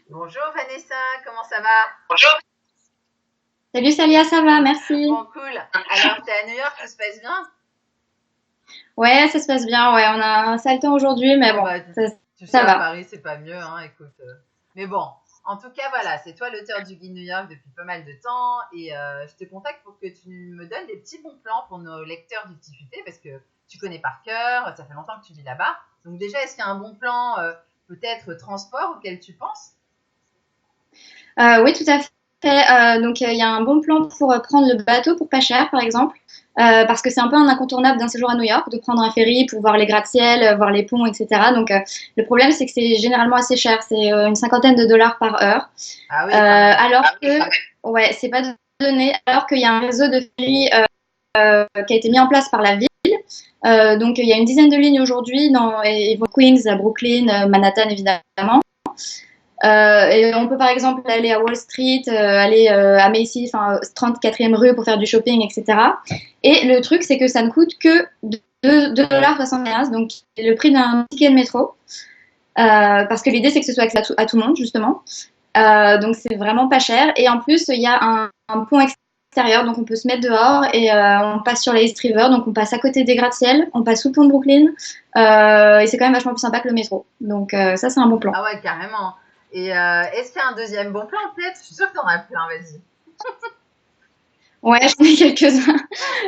Bonjour Vanessa, comment ça va? Salut Salia, ça va, merci. Bon, cool. Alors, t'es à New York, tout se passe bien? Ouais, ça se passe bien, ouais, on a un sale temps aujourd'hui, mais Bon, bon, bah, tu sais, ça à va. Paris, c'est pas mieux, hein, écoute. Mais bon, en tout cas, voilà, c'est toi l'auteur du guide New York depuis pas mal de temps et je te contacte pour que tu me donnes des petits bons plans pour nos lecteurs du Petit Futé parce que tu connais par cœur, ça fait longtemps que tu vis là-bas. Donc, déjà, est-ce qu'il y a un bon plan, peut-être transport auquel tu penses? Oui, tout à fait. Donc, il y a un bon plan pour prendre le bateau pour pas cher, par exemple, parce que c'est un peu un incontournable d'un séjour à New York, de prendre un ferry pour voir les gratte-ciel, voir les ponts, etc. Donc, le problème, c'est que c'est généralement assez cher. C'est une cinquantaine de dollars par heure. Ah oui, quand même. Alors que, ouais, c'est pas donné, alors qu'il y a un réseau de ferry qui a été mis en place par la ville. Donc, il y a une dizaine de lignes aujourd'hui dans et Queens, à Brooklyn, Manhattan, évidemment. Et on peut par exemple aller à Wall Street, aller à Macy's, enfin 34e rue pour faire du shopping, etc. Et le truc, c'est que ça ne coûte que 2,75 $, donc le prix d'un ticket de métro. Parce que l'idée, c'est que ce soit accès à tout le monde, justement. Donc c'est vraiment pas cher. Et en plus, il y a un pont extérieur, donc on peut se mettre dehors et on passe sur la East River, donc on passe à côté des gratte-ciel, on passe sous le pont de Brooklyn. Et c'est quand même vachement plus sympa que le métro. Donc ça, c'est un bon plan. Ah ouais, carrément. Et est-ce qu'il y a un deuxième bon plan, peut-être? Je suis sûre que t'en as plein, vas-y. Ouais, j'en ai quelques-uns.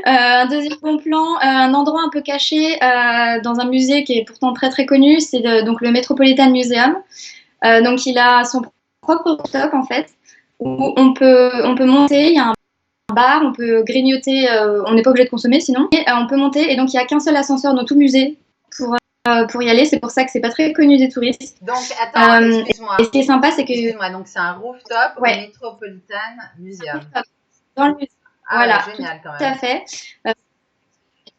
Un deuxième bon plan, un endroit un peu caché dans un musée qui est pourtant très très connu, c'est donc le Metropolitan Museum. Donc il a son propre rooftop en fait, où on peut monter, il y a un bar, on peut grignoter, on n'est pas obligé de consommer sinon. Et, on peut monter et donc il n'y a qu'un seul ascenseur dans tout le musée pour y aller, c'est pour ça que c'est pas très connu des touristes. Donc, attends, Euh, et ce excuse-moi. qui est sympa, c'est que, Excuse-moi, donc c'est un rooftop au ouais, Metropolitan Museum. dans le musée, Ah ouais, voilà, tout génial quand à même. fait. Euh,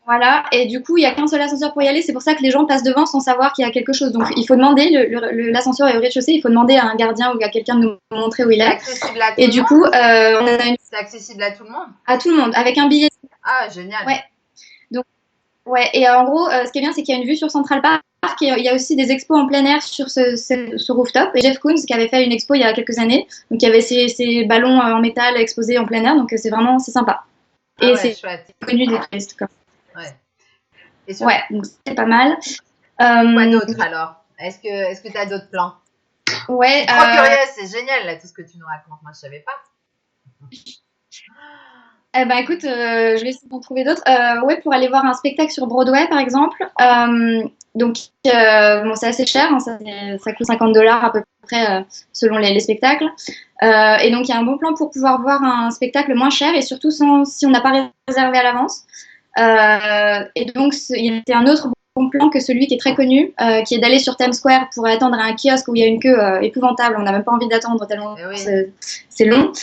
Voilà, et du coup, il n'y a qu'un seul ascenseur pour y aller. C'est pour ça que les gens passent devant sans savoir qu'il y a quelque chose. Donc, il faut demander, l'ascenseur est au rez-de-chaussée, il faut demander à un gardien ou à quelqu'un de nous montrer où il C'est est. accessible à tout Et le du coup, monde? on a une C'est accessible à tout le monde? à tout le monde, avec un billet. Ah, génial. Ouais, donc, ouais. Et en gros, ce qui est bien, c'est qu'il y a une vue sur Central Park. Et il y a aussi des expos en plein air sur ce rooftop. Et Jeff Koons, qui avait fait une expo il y a quelques années, donc il y avait ces ballons en métal exposés en plein air. Donc, c'est sympa. Ah Et ouais, c'est chouette. connu des touristes, quoi. Ouais. Et sur Ouais, donc c'est pas mal. quoi Euh, d'autre alors? Est-ce que tu as d'autres plans? Je ouais, suis trop curieuse, c'est génial là tout ce que tu nous racontes. Moi, je savais pas. eh ben écoute, je vais essayer d'en trouver d'autres. Ouais, pour aller voir un spectacle sur Broadway, par exemple. Donc, bon, c'est assez cher, hein, ça coûte 50 $ à peu près selon les spectacles. Et donc, il y a un bon plan pour pouvoir voir un spectacle moins cher et surtout si on n'a pas réservé à l'avance. Et donc, il y a un autre bon plan que celui qui est très connu, qui est d'aller sur Times Square pour attendre à un kiosque où il y a une queue épouvantable. On n'a même pas envie d'attendre tellement Eh oui. c'est long.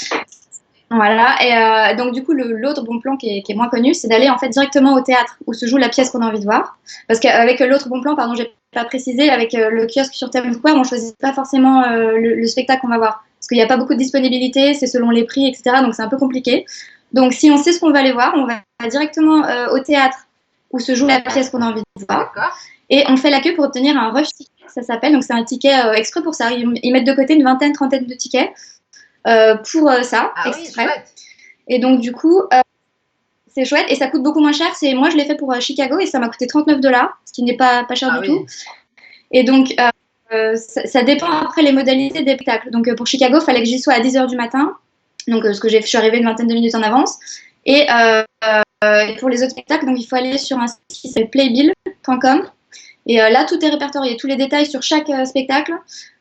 Voilà, et donc du coup, l'autre bon plan qui est moins connu, c'est d'aller en fait directement au théâtre où se joue la pièce qu'on a envie de voir. Parce qu'avec l'autre bon plan, pardon, j'ai pas précisé, avec le kiosque sur Times Square, on choisit pas forcément le spectacle qu'on va voir. Parce qu'il n'y a pas beaucoup de disponibilité, c'est selon les prix, etc. Donc c'est un peu compliqué. Donc si on sait ce qu'on va aller voir, on va directement au théâtre où se joue la pièce qu'on a envie de voir. D'accord. Et on fait la queue pour obtenir un rush ticket, ça s'appelle. Donc c'est un ticket exprès pour ça. Ils mettent de côté une vingtaine, trentaine de tickets pour ça, Ah oui, exprès. chouette. Et donc, du coup, c'est chouette et ça coûte beaucoup moins cher. Moi, je l'ai fait pour Chicago et ça m'a coûté 39 $, ce qui n'est pas cher Ah du tout. oui. Et donc, ça dépend après les modalités des spectacles. Donc, pour Chicago, il fallait que j'y sois à 10 h du matin. Donc, je suis arrivée une vingtaine de minutes en avance. Et pour les autres spectacles, donc, il faut aller sur un site qui s'appelle playbill.com. Et là, tout est répertorié, tous les détails sur chaque spectacle.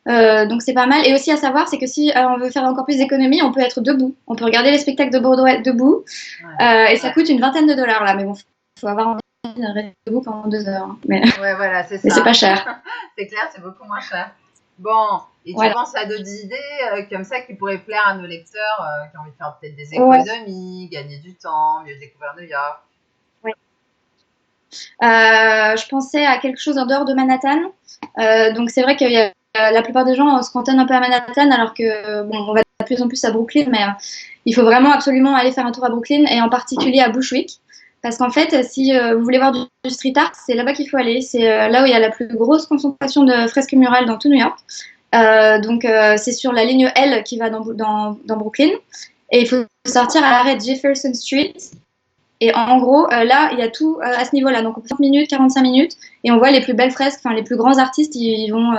Donc c'est pas mal. Et aussi à savoir, c'est que si on veut faire encore plus d'économies, on peut être debout. On peut regarder les spectacles de Broadway debout. Ouais. Et ça coûte une vingtaine de dollars là. Mais bon, faut avoir envie de rester debout pendant 2 heures, hein. Mais, Ouais, voilà, c'est mais c'est ça. pas cher. C'est clair, c'est beaucoup moins cher. Bon, et tu Voilà. penses à d'autres idées comme ça qui pourraient plaire à nos lecteurs qui ont envie de faire peut-être des Ouais. économies, gagner du temps, mieux découvrir New York. Ouais. Je pensais à quelque chose en dehors de Manhattan. Donc c'est vrai que la plupart des gens se cantonnent un peu à Manhattan, alors que bon, on va de plus en plus à Brooklyn, mais il faut vraiment absolument aller faire un tour à Brooklyn et en particulier à Bushwick. Parce qu'en fait, si vous voulez voir du street art, c'est là-bas qu'il faut aller. C'est là où il y a la plus grosse concentration de fresques murales dans tout New York. Donc, c'est sur la ligne L qui va dans Brooklyn. Et il faut sortir à l'arrêt de Jefferson Street. Et en gros, là, il y a tout à ce niveau-là. Donc, 30 minutes, 45 minutes. Et on voit les plus belles fresques, enfin, les plus grands artistes, ils vont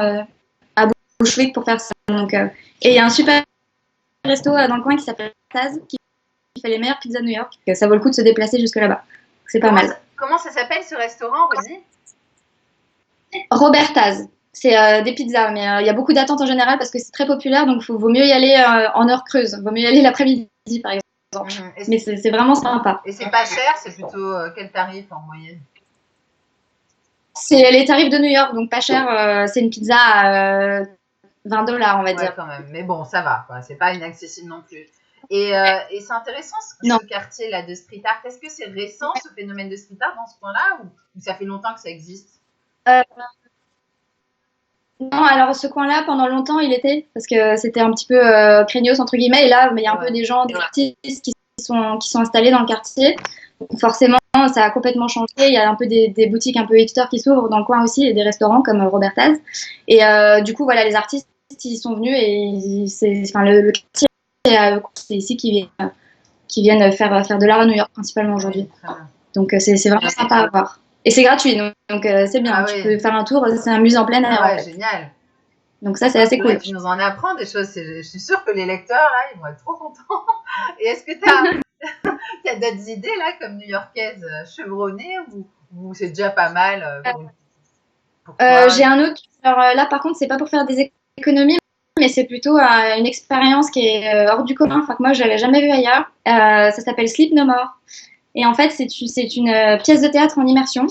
à Bushwick pour faire ça. Donc, et il y a un super resto dans le coin qui s'appelle Taz, qui fait les meilleures pizzas de New York. Ça vaut le coup de se déplacer jusque là-bas. C'est pas mal. Comment ça s'appelle ce restaurant, Rosie? Robertaz. C'est des pizzas, mais il y a beaucoup d'attentes en général parce que c'est très populaire, donc il vaut mieux y aller en heure creuse. Vaut mieux y aller l'après-midi, par exemple. Mais c'est vraiment sympa. Et c'est pas cher, c'est plutôt quel tarif en moyenne? C'est les tarifs de New York, donc pas cher. C'est une pizza à $20, on va dire. Quand même. Mais bon, ça va, quoi. C'est pas inaccessible non plus. Et c'est intéressant ce quartier-là de street art. Est-ce que c'est récent ce phénomène de street art dans ce coin-là ou ça fait longtemps que ça existe? Non, alors ce coin-là, pendant longtemps, il était, parce que c'était un petit peu craignos, entre guillemets, et là, il y a un peu des gens, des artistes qui sont installés dans le quartier. Donc, forcément, ça a complètement changé. Il y a un peu des boutiques un peu hipster qui s'ouvrent dans le coin aussi, et des restaurants comme Robertaz. Et du coup, voilà, les artistes, ils sont venus, et le quartier, c'est ici qu'ils viennent faire de l'art à New York, principalement aujourd'hui. Donc, c'est vraiment sympa à voir. Et c'est gratuit, donc c'est bien. Tu peux faire un tour, c'est un musée en plein air. Ouais, génial. Donc ça, c'est assez cool. Tu nous en apprends des choses. Je suis sûre que les lecteurs, là, ils vont être trop contents. Et est-ce que tu as d'autres idées, là, comme new-yorkaise chevronnée ou c'est déjà pas mal J'ai un autre. Alors là, par contre, c'est pas pour faire des économies, mais c'est plutôt une expérience qui est hors du commun. Enfin, que moi, je l'avais jamais vue ailleurs. Ça s'appelle Sleep No More. Et en fait, c'est une pièce de théâtre en immersion.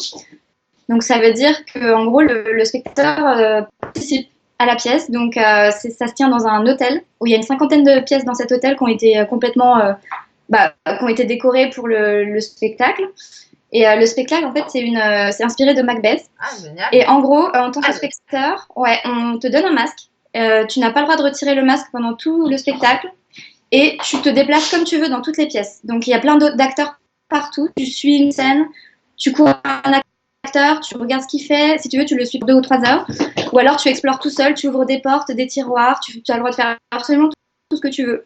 Donc, ça veut dire qu'en gros, le spectateur participe à la pièce. Donc, ça se tient dans un hôtel où il y a une cinquantaine de pièces dans cet hôtel qui ont été complètement qui ont été décorées pour le spectacle. Et le spectacle, en fait, c'est inspiré de Macbeth. Ah, génial. Et en gros, en tant que spectateur, on te donne un masque. Tu n'as pas le droit de retirer le masque pendant tout le spectacle. Et tu te déplaces comme tu veux dans toutes les pièces. Donc, il y a plein d'acteurs partout. Tu suis une scène, tu cours un acteur, tu regardes ce qu'il fait. Si tu veux, tu le suis pour 2 ou 3 heures. Ou alors, tu explores tout seul, tu ouvres des portes, des tiroirs. Tu as le droit de faire absolument tout ce que tu veux.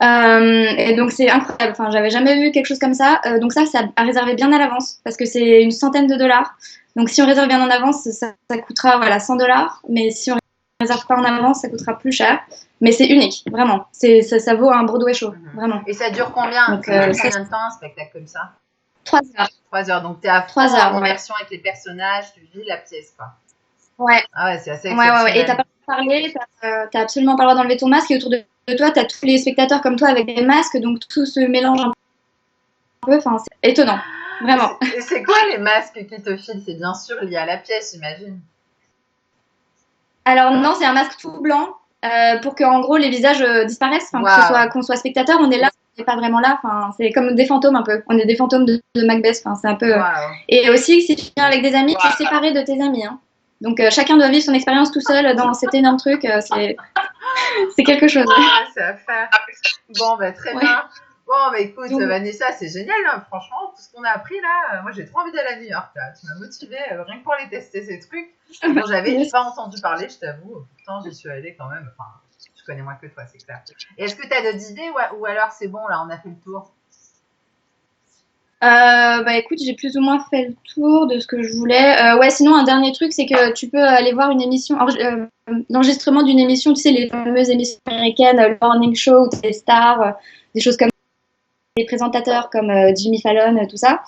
Et donc, c'est incroyable. Enfin, j'avais jamais vu quelque chose comme ça. Donc, ça à réserver bien à l'avance parce que c'est une centaine de dollars. Donc, si on réserve bien en avance, ça coûtera $100. Mais si on réserve pas en avance, ça coûtera plus cher. Mais c'est unique, vraiment. Ça vaut un Broadway show, vraiment. Et ça dure combien? Donc, combien de temps un spectacle comme ça? 3 heures. 3 heures. Donc, tu es à fond en immersion avec les personnages, tu vis la pièce, quoi. Ouais. Ah ouais, c'est assez exceptionnel. Ouais. Et t'as pas le droit de parler, t'as absolument pas le droit d'enlever ton masque. Et autour de toi, t'as tous les spectateurs comme toi avec des masques, donc tout se mélange un peu. Enfin, c'est étonnant, vraiment. Et c'est quoi les masques qui te filent? C'est bien sûr lié à la pièce, j'imagine. Alors non, c'est un masque tout blanc pour que en gros les visages disparaissent. Enfin, qu'on soit spectateur, on est là, on n'est pas vraiment là. Enfin, c'est comme des fantômes un peu. On est des fantômes de Macbeth. Enfin, c'est un peu. Et aussi, si tu viens avec des amis, tu es séparé de tes amis. Hein. Donc chacun doit vivre son expérience tout seul dans cet énorme truc. C'est quelque chose. C'est à faire. Bon, très bien. Bon, écoute, Vanessa, c'est génial, hein. Franchement, tout ce qu'on a appris là, moi j'ai trop envie d'aller à New York. Là. Tu m'as motivée rien que pour aller tester ces trucs. Bon, j'avais pas entendu parler, je t'avoue. Pourtant, j'y suis allée quand même. Enfin, je connais moins que toi, c'est clair. Et est-ce que tu as d'autres idées ou alors c'est bon, là, on a fait le tour? Écoute, j'ai plus ou moins fait le tour de ce que je voulais. Sinon, un dernier truc, c'est que tu peux aller voir une émission, l'enregistrement d'une émission, tu sais, les fameuses émissions américaines, le Morning Show, des stars, des choses comme des présentateurs comme Jimmy Fallon, tout ça.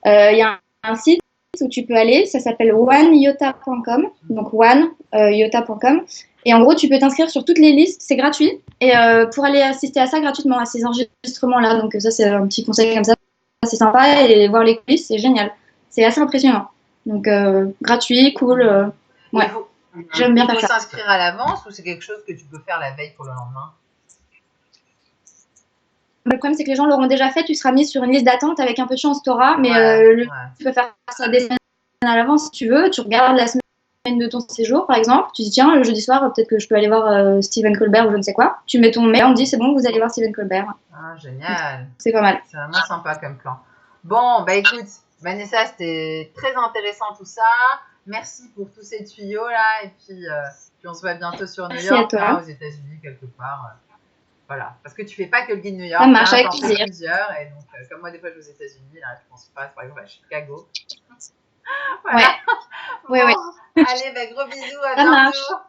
Il y a un site où tu peux aller, ça s'appelle oneyota.com, donc oneyota.com. Et en gros, tu peux t'inscrire sur toutes les listes, c'est gratuit. Et pour aller assister à ça gratuitement, à ces enregistrements-là, donc ça, c'est un petit conseil comme ça. C'est sympa et voir les coulisses, c'est génial. C'est assez impressionnant. Donc, gratuit, cool. Ouais. J'aime bien faire ça. Il faut s'inscrire à l'avance ou c'est quelque chose que tu peux faire la veille pour le lendemain? Le problème, c'est que les gens l'auront déjà fait. Tu seras mis sur une liste d'attente avec un peu de chance, tu auras. Mais tu peux faire ça des semaines à l'avance si tu veux. Tu regardes la semaine de ton séjour, par exemple. Tu dis, tiens, le jeudi soir, peut-être que je peux aller voir Stephen Colbert ou je ne sais quoi. Tu mets ton mail, on te dit, c'est bon, vous allez voir Stephen Colbert. Ah, génial. C'est pas mal. C'est vraiment sympa comme plan. Bon, écoute, Vanessa, c'était très intéressant tout ça. merci pour tous ces tuyaux là. Et puis on se voit bientôt sur New Merci à York, toi. là, aux États-Unis, quelque part. Voilà. Parce que tu fais pas que le guide New York, Ça marche, avec t'en fais plaisir. plusieurs. Et donc, comme moi, des fois, je vais aux États-Unis, là, je pense pas, par exemple, à Chicago. Ouais, Voilà. ouais, ouais. Bon, allez, gros bisous, à Ça marche. bientôt.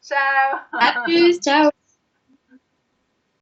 Ciao. À plus, ciao.